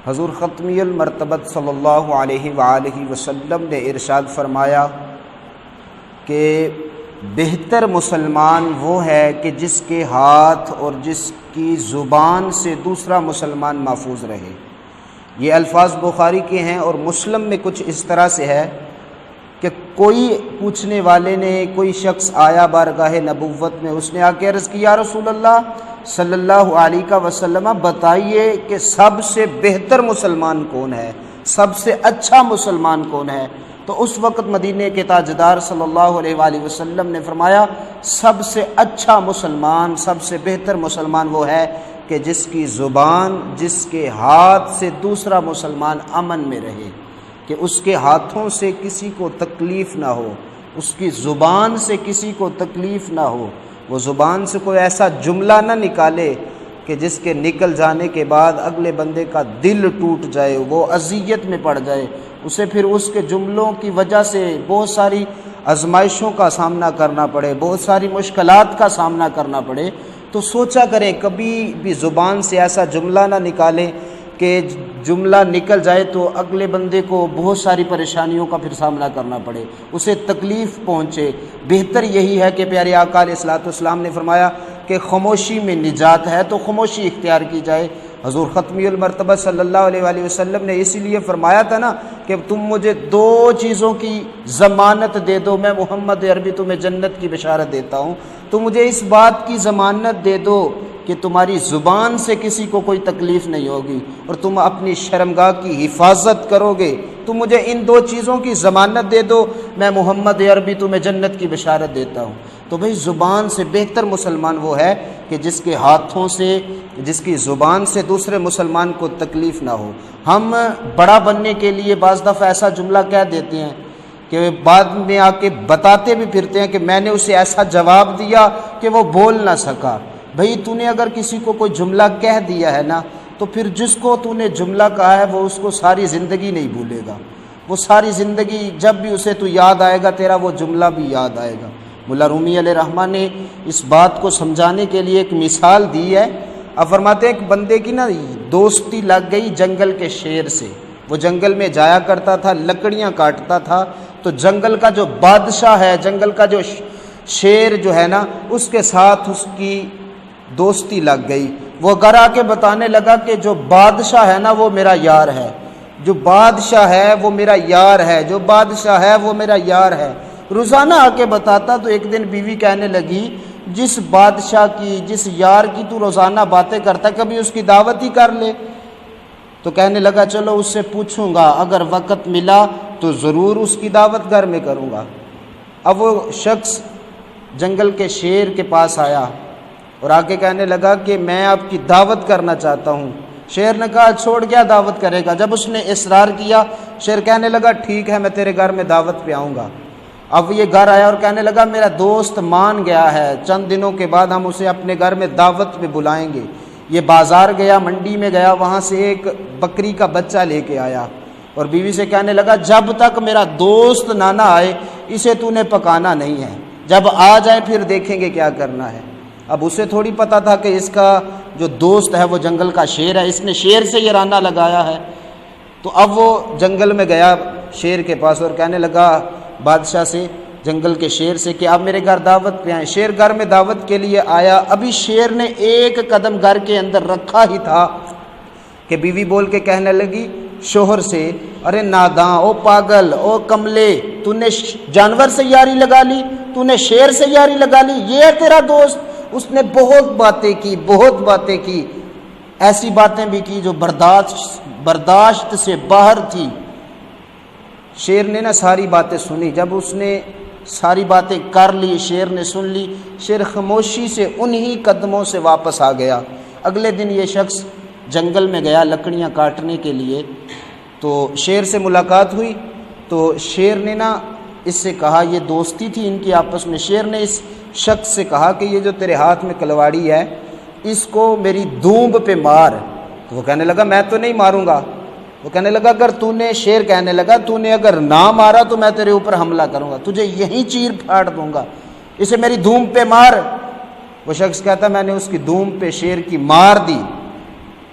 حضور ختمی المرتبت صلی اللہ علیہ وآلہ وسلم نے ارشاد فرمایا کہ بہتر مسلمان وہ ہے کہ جس کے ہاتھ اور جس کی زبان سے دوسرا مسلمان محفوظ رہے۔ یہ الفاظ بخاری کے ہیں، اور مسلم میں کچھ اس طرح سے ہے کہ کوئی پوچھنے والے نے، کوئی شخص آیا بارگاہ نبوت میں، اس نے آ کے عرض کی یا رسول اللہ صلی اللہ علیہ وسلم بتائیے کہ سب سے بہتر مسلمان کون ہے، سب سے اچھا مسلمان کون ہے؟ تو اس وقت مدینے کے تاجدار صلی اللہ علیہ وآلہ وسلم نے فرمایا سب سے اچھا مسلمان، سب سے بہتر مسلمان وہ ہے کہ جس کی زبان، جس کے ہاتھ سے دوسرا مسلمان امن میں رہے، کہ اس کے ہاتھوں سے کسی کو تکلیف نہ ہو، اس کی زبان سے کسی کو تکلیف نہ ہو، وہ زبان سے کوئی ایسا جملہ نہ نکالے کہ جس کے نکل جانے کے بعد اگلے بندے کا دل ٹوٹ جائے، وہ اذیت میں پڑ جائے، اسے پھر اس کے جملوں کی وجہ سے بہت ساری آزمائشوں کا سامنا کرنا پڑے، بہت ساری مشکلات کا سامنا کرنا پڑے۔ تو سوچا کریں کبھی بھی زبان سے ایسا جملہ نہ نکالیں کہ جملہ نکل جائے تو اگلے بندے کو بہت ساری پریشانیوں کا پھر سامنا کرنا پڑے، اسے تکلیف پہنچے۔ بہتر یہی ہے کہ پیارے آقا علیہ الصلوۃ والسلام نے فرمایا کہ خاموشی میں نجات ہے، تو خاموشی اختیار کی جائے۔ حضور ختمی المرتبہ صلی اللہ علیہ وآلہ وسلم نے اسی لیے فرمایا تھا نا کہ تم مجھے دو چیزوں کی ضمانت دے دو، میں محمد عربی تمہیں جنت کی بشارت دیتا ہوں، تو مجھے اس بات کی ضمانت دے دو کہ تمہاری زبان سے کسی کو کوئی تکلیف نہیں ہوگی اور تم اپنی شرمگاہ کی حفاظت کرو گے، تم مجھے ان دو چیزوں کی ضمانت دے دو، میں محمد عربی تمہیں جنت کی بشارت دیتا ہوں۔ تو بھئی زبان سے بہتر مسلمان وہ ہے کہ جس کے ہاتھوں سے، جس کی زبان سے دوسرے مسلمان کو تکلیف نہ ہو۔ ہم بڑا بننے کے لیے بعض دفعہ ایسا جملہ کہہ دیتے ہیں کہ بعد میں آ کے بتاتے بھی پھرتے ہیں کہ میں نے اسے ایسا جواب دیا کہ وہ بول نہ سکا۔ بھئی تو نے اگر کسی کو کوئی جملہ کہہ دیا ہے نا، تو پھر جس کو تو نے جملہ کہا ہے وہ اس کو ساری زندگی نہیں بھولے گا، وہ ساری زندگی جب بھی اسے تو یاد آئے گا تیرا وہ جملہ بھی یاد آئے گا۔ مولا رومی علیہ رحمہ نے اس بات کو سمجھانے کے لیے ایک مثال دی ہے۔ اب فرماتے ہیں ایک بندے کی نا دوستی لگ گئی جنگل کے شیر سے، وہ جنگل میں جایا کرتا تھا، لکڑیاں کاٹتا تھا، تو جنگل کا جو بادشاہ ہے، جنگل کا جو شیر جو ہے نا، اس کے ساتھ اس کی دوستی لگ گئی۔ وہ گھر آ کے بتانے لگا کہ جو بادشاہ ہے نا وہ میرا یار ہے، جو بادشاہ ہے وہ میرا یار ہے، جو بادشاہ ہے وہ میرا یار ہے۔ روزانہ آ کے بتاتا، تو ایک دن بیوی کہنے لگی جس بادشاہ کی، جس یار کی تو روزانہ باتیں کرتا، کبھی اس کی دعوت ہی کر لے۔ تو کہنے لگا چلو اس سے پوچھوں گا، اگر وقت ملا تو ضرور اس کی دعوت گھر میں کروں گا۔ اب وہ شخص جنگل کے شیر کے پاس آیا اور آ کے کہنے لگا کہ میں آپ کی دعوت کرنا چاہتا ہوں۔ شیر نے کہا چھوڑ کیا دعوت کرے گا؟ جب اس نے اصرار کیا، شیر کہنے لگا ٹھیک ہے میں تیرے گھر میں دعوت پہ آؤں گا۔ اب یہ گھر آیا اور کہنے لگا میرا دوست مان گیا ہے، چند دنوں کے بعد ہم اسے اپنے گھر میں دعوت پہ بلائیں گے۔ یہ بازار گیا، منڈی میں گیا، وہاں سے ایک بکری کا بچہ لے کے آیا اور بیوی سے کہنے لگا جب تک میرا دوست نہ آئے اسے تو نے پکانا نہیں ہے، جب آ جائے پھر دیکھیں گے کیا کرنا ہے۔ اب اسے تھوڑی پتہ تھا کہ اس کا جو دوست ہے وہ جنگل کا شیر ہے، اس نے شیر سے یہ رانہ لگایا ہے۔ تو اب وہ جنگل میں گیا شیر کے پاس اور کہنے لگا بادشاہ سے، جنگل کے شیر سے کہ آپ میرے گھر دعوت پہ آئیں۔ شیر گھر میں دعوت کے لیے آیا، ابھی شیر نے ایک قدم گھر کے اندر رکھا ہی تھا کہ بیوی بول کے کہنے لگی شوہر سے ارے ناداں، او پاگل، او کملے، تو نے جانور سے یاری لگا لی، تو نے شیر سے یاری لگا لی، یہ ہے تیرا دوست؟ اس نے بہت باتیں کی، ایسی باتیں بھی کی جو برداشت سے باہر تھی۔ شیر نے نا ساری باتیں سنی، جب اس نے ساری باتیں کر لی، شیر نے سن لی، شیر خاموشی سے انہی قدموں سے واپس آ گیا۔ اگلے دن یہ شخص جنگل میں گیا لکڑیاں کاٹنے کے لیے، تو شیر سے ملاقات ہوئی، تو شیر نے نا اس سے کہا، یہ دوستی تھی ان کی آپس میں، شیر نے اس شخص سے کہا کہ یہ جو تیرے ہاتھ میں کلواڑی ہے اس کو میری دونب پہ مار۔ تو وہ کہنے لگا میں تو نہیں ماروں گا۔ وہ کہنے لگا اگر تو نے، شیر کہنے لگا تو نے اگر نہ مارا تو میں تیرے اوپر حملہ کروں گا، تجھے یہیں چیر پھاڑ دوں گا، اسے میری دونب پہ مار۔ وہ شخص کہتا میں نے اس کی دونب پہ شیر کی مار دی۔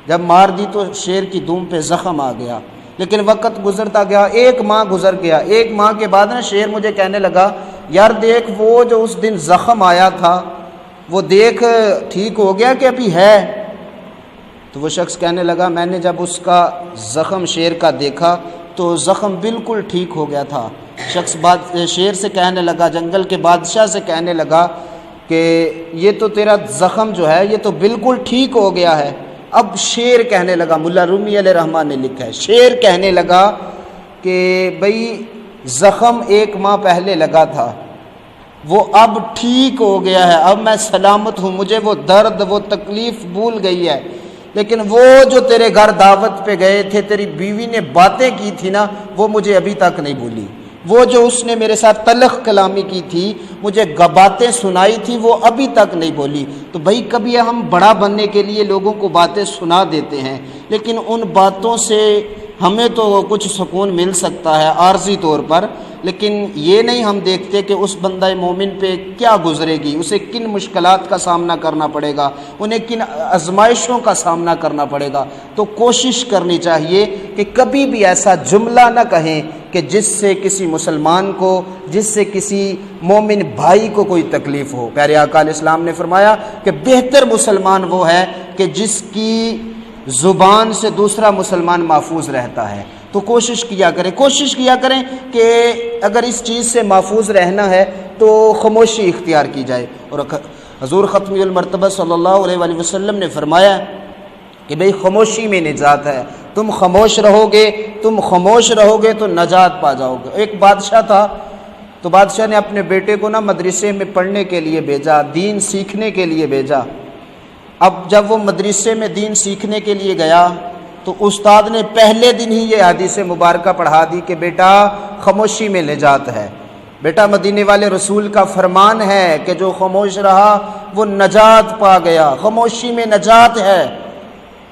جب مار دی تو شیر کی دم پہ زخم آ گیا، لیکن وقت گزرتا گیا، 1 ماہ گزر گیا۔ 1 ماہ کے بعد نا شیر مجھے کہنے لگا یار دیکھ وہ جو اس دن زخم آیا تھا وہ دیکھ ٹھیک ہو گیا کہ ابھی ہے؟ تو وہ شخص کہنے لگا میں نے جب اس کا زخم شیر کا دیکھا تو زخم بالکل ٹھیک ہو گیا تھا۔ شخص شیر سے کہنے لگا، جنگل کے بادشاہ سے کہنے لگا کہ یہ تو تیرا زخم جو ہے یہ تو بالکل ٹھیک ہو گیا ہے۔ اب شیر کہنے لگا، ملا رومی علیہ رحمٰن نے لکھا ہے، شیر کہنے لگا کہ بھئی زخم 1 ماہ پہلے لگا تھا، وہ اب ٹھیک ہو گیا ہے، اب میں سلامت ہوں، مجھے وہ درد وہ تکلیف بھول گئی ہے، لیکن وہ جو تیرے گھر دعوت پہ گئے تھے تیری بیوی نے باتیں کی تھی نا وہ مجھے ابھی تک نہیں بھولی، وہ جو اس نے میرے ساتھ تلخ کلامی کی تھی، مجھے باتیں سنائی تھی، وہ ابھی تک نہیں بولی۔ تو بھائی کبھی ہم بڑا بننے کے لیے لوگوں کو باتیں سنا دیتے ہیں، لیکن ان باتوں سے ہمیں تو کچھ سکون مل سکتا ہے عارضی طور پر، لیکن یہ نہیں ہم دیکھتے کہ اس بندہ مومن پہ کیا گزرے گی، اسے کن مشکلات کا سامنا کرنا پڑے گا، انہیں کن آزمائشوں کا سامنا کرنا پڑے گا۔ تو کوشش کرنی چاہیے کہ کبھی بھی ایسا جملہ نہ کہیں کہ جس سے کسی مسلمان کو، جس سے کسی مومن بھائی کو کوئی تکلیف ہو۔ پیارے آقا علیہ السلام نے فرمایا کہ بہتر مسلمان وہ ہے کہ جس کی زبان سے دوسرا مسلمان محفوظ رہتا ہے۔ تو کوشش کیا کریں کہ اگر اس چیز سے محفوظ رہنا ہے تو خاموشی اختیار کی جائے۔ اور حضور ختم المرتبہ صلی اللہ علیہ وآلہ وسلم نے فرمایا کہ بھئی خاموشی میں نجات ہے، تم خاموش رہو گے تو نجات پا جاؤ گے۔ ایک بادشاہ تھا، تو بادشاہ نے اپنے بیٹے کو نا مدرسے میں پڑھنے کے لیے بھیجا، دین سیکھنے کے لیے بھیجا۔ اب جب وہ مدرسے میں دین سیکھنے کے لیے گیا تو استاد نے پہلے دن ہی یہ حدیث مبارکہ پڑھا دی کہ بیٹا خاموشی میں نجات ہے، بیٹا مدینے والے رسول کا فرمان ہے کہ جو خاموش رہا وہ نجات پا گیا، خاموشی میں نجات ہے۔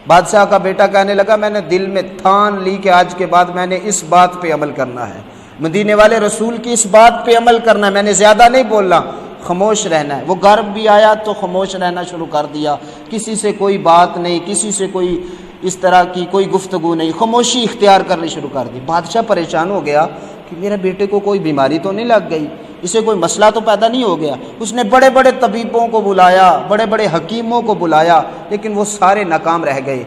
بادشاہ کا بیٹا کہنے لگا میں نے دل میں ٹھان لی کہ آج کے بعد میں نے اس بات پہ عمل کرنا ہے، مدینے والے رسول کی اس بات پہ عمل کرنا ہے، میں نے زیادہ نہیں بولنا، خاموش رہنا ہے۔ وہ گھر بھی آیا تو خاموش رہنا شروع کر دیا، کسی سے کوئی بات نہیں، کسی سے کوئی اس طرح کی کوئی گفتگو نہیں، خاموشی اختیار کرنی شروع کر دی۔ بادشاہ پریشان ہو گیا کہ میرے بیٹے کو کوئی بیماری تو نہیں لگ گئی، اسے کوئی مسئلہ تو پیدا نہیں ہو گیا۔ اس نے بڑے بڑے طبیبوں کو بلایا، بڑے بڑے حکیموں کو بلایا، لیکن وہ سارے ناکام رہ گئے۔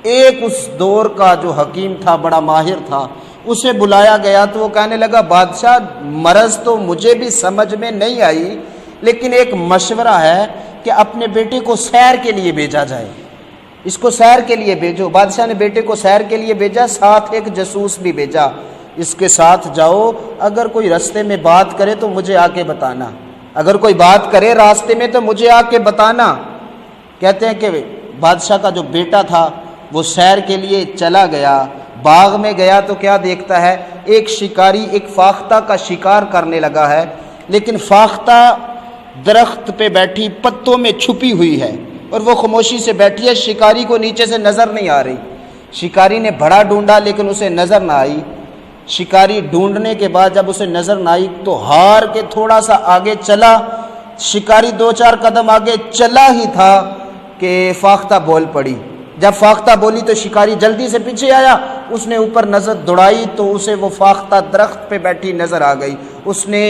ایک اس دور کا جو حکیم تھا، بڑا ماہر تھا، اسے بلایا گیا تو وہ کہنے لگا بادشاہ مرض تو مجھے بھی سمجھ میں نہیں آئی، لیکن ایک مشورہ ہے کہ اپنے بیٹے کو سیر کے لیے بھیجا جائے، اس کو سیر کے لیے بھیجو۔ بادشاہ نے بیٹے کو سیر کے لیے بھیجا، ساتھ ایک جاسوس بھی بھیجا، اس کے ساتھ جاؤ، اگر کوئی راستے میں بات کرے تو مجھے آ کے بتانا، اگر کوئی بات کرے راستے میں تو مجھے آ کے بتانا۔ کہتے ہیں کہ بادشاہ کا جو بیٹا تھا وہ سیر کے لیے چلا گیا، باغ میں گیا تو کیا دیکھتا ہے، ایک شکاری ایک فاختہ کا شکار کرنے لگا ہے، لیکن فاختہ درخت پہ بیٹھی پتوں میں چھپی ہوئی ہے اور وہ خاموشی سے بیٹھی ہے، شکاری کو نیچے سے نظر نہیں آ رہی۔ شکاری نے بڑا ڈھونڈا لیکن اسے نظر نہ آئی۔ شکاری ڈھونڈنے کے بعد جب اسے نظر نہ آئی تو ہار کے تھوڑا سا آگے چلا، شکاری 2-4 قدم آگے چلا ہی تھا کہ فاختہ بول پڑی۔ جب فاختہ بولی تو شکاری جلدی سے پیچھے آیا، اس نے اوپر نظر دوڑائی تو اسے وہ فاختہ درخت پہ بیٹھی نظر آ گئی، اس نے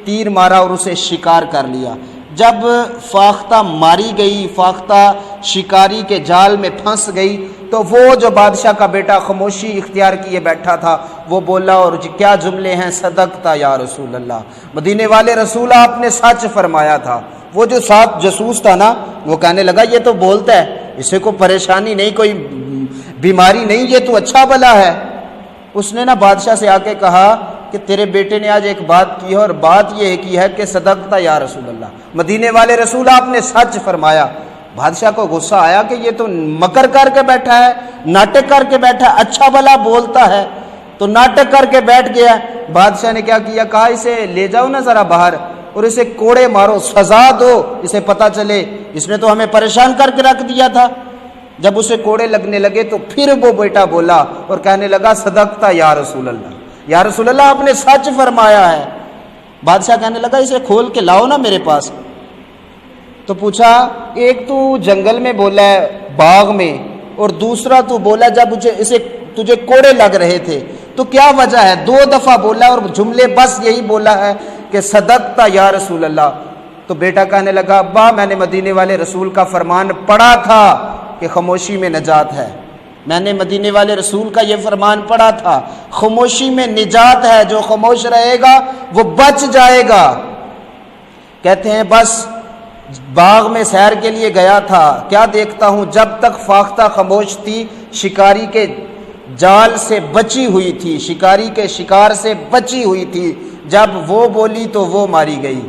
تیر مارا اور اسے شکار کر لیا۔ جب فاختہ ماری گئی، فاختہ شکاری کے جال میں پھنس گئی تو وہ جو بادشاہ کا بیٹا خاموشی اختیار کیے بیٹھا تھا وہ بولا، اور کیا جملے ہیں، صدقتا یا رسول اللہ، مدینے والے رسول آپ نے سچ فرمایا تھا۔ وہ جو ساتھ جاسوس تھا نا وہ کہنے لگا یہ تو بولتا ہے، اسے کوئی پریشانی نہیں، کوئی بیماری نہیں، یہ تو اچھا بلا ہے۔ اس نے نا بادشاہ سے آ کے کہا کہ تیرے بیٹے نے آج ایک بات کی ہے اور بات یہ کی ہے کہ صدقتا یا رسول اللہ، مدینے والے رسول آپ نے سچ فرمایا۔ بادشاہ کو غصہ آیا کہ یہ تو مکر کر کے بیٹھا ہے، ناٹک کر کے بیٹھا ہے، اچھا بلا بولتا ہے تو ناٹک کر کے بیٹھ گیا۔ بادشاہ نے کیا کیا، کہا اسے لے جاؤ نا ذرا باہر اور اسے کوڑے مارو، سزا دو، اسے پتہ چلے اس نے تو ہمیں پریشان کر کے رکھ دیا تھا۔ جب اسے کوڑے لگنے لگے تو پھر وہ بیٹا بولا اور کہنے لگا صدقتا یا رسول اللہ، یا رسول اللہ آپ نے سچ فرمایا ہے۔ بادشاہ کہنے لگا اسے کھول کے لاؤ نا میرے پاس۔ تو پوچھا ایک تو جنگل میں بولا ہے، باغ میں، اور دوسرا تو بولا جب تجھے کوڑے لگ رہے تھے، تو کیا وجہ ہے؟ 2 دفعہ بولا اور جملے بس یہی بولا ہے کہ صدقتا یا رسول اللہ۔ تو بیٹا کہنے لگا ابا میں نے مدینے والے رسول کا فرمان پڑھا تھا کہ خاموشی میں نجات ہے، میں نے مدینے والے رسول کا یہ فرمان پڑھا تھا، خاموشی میں نجات ہے، جو خاموش رہے گا وہ بچ جائے گا۔ کہتے ہیں بس باغ میں سیر کے لیے گیا تھا، کیا دیکھتا ہوں جب تک فاختہ خاموش تھی شکاری کے جال سے بچی ہوئی تھی، شکاری کے شکار سے بچی ہوئی تھی، جب وہ بولی تو وہ ماری گئی،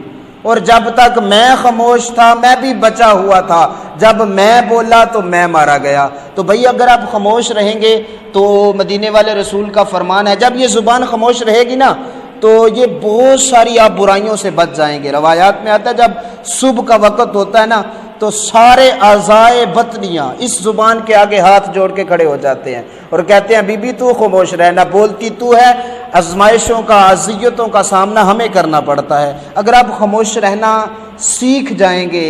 اور جب تک میں خاموش تھا میں بھی بچا ہوا تھا، جب میں بولا تو میں مارا گیا۔ تو بھئی اگر آپ خاموش رہیں گے تو مدینے والے رسول کا فرمان ہے جب یہ زبان خاموش رہے گی نا تو یہ بہت ساری آپ برائیوں سے بچ جائیں گے۔ روایات میں آتا ہے جب صبح کا وقت ہوتا ہے نا تو سارے اعضائے بطنیاں اس زبان کے آگے ہاتھ جوڑ کے کھڑے ہو جاتے ہیں اور کہتے ہیں بی بی تو خاموش رہنا، بولتی تو ہے، آزمائشوں کا اذیتوں کا سامنا ہمیں کرنا پڑتا ہے۔ اگر آپ خاموش رہنا سیکھ جائیں گے،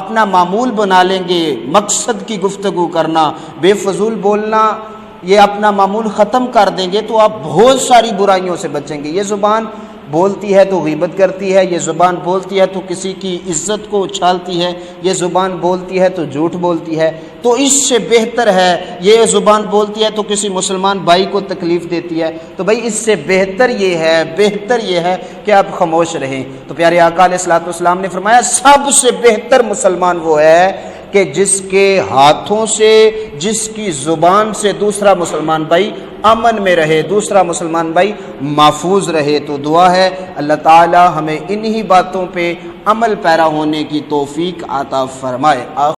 اپنا معمول بنا لیں گے، مقصد کی گفتگو کرنا، بے فضول بولنا یہ اپنا معمول ختم کر دیں گے تو آپ بہت ساری برائیوں سے بچیں گے۔ یہ زبان بولتی ہے تو غیبت کرتی ہے، یہ زبان بولتی ہے تو کسی کی عزت کو اچھالتی ہے، یہ زبان بولتی ہے تو جھوٹ بولتی ہے، تو اس سے بہتر ہے یہ زبان بولتی ہے تو کسی مسلمان بھائی کو تکلیف دیتی ہے، تو بھائی اس سے بہتر یہ ہے کہ آپ خاموش رہیں۔ تو پیارے آقا علیہ الصلوۃ والسلام نے فرمایا سب سے بہتر مسلمان وہ ہے کہ جس کے ہاتھوں سے، جس کی زبان سے دوسرا مسلمان بھائی امن میں رہے، دوسرا مسلمان بھائی محفوظ رہے۔ تو دعا ہے اللہ تعالی ہمیں انہی باتوں پہ عمل پیرا ہونے کی توفیق عطا فرمائے۔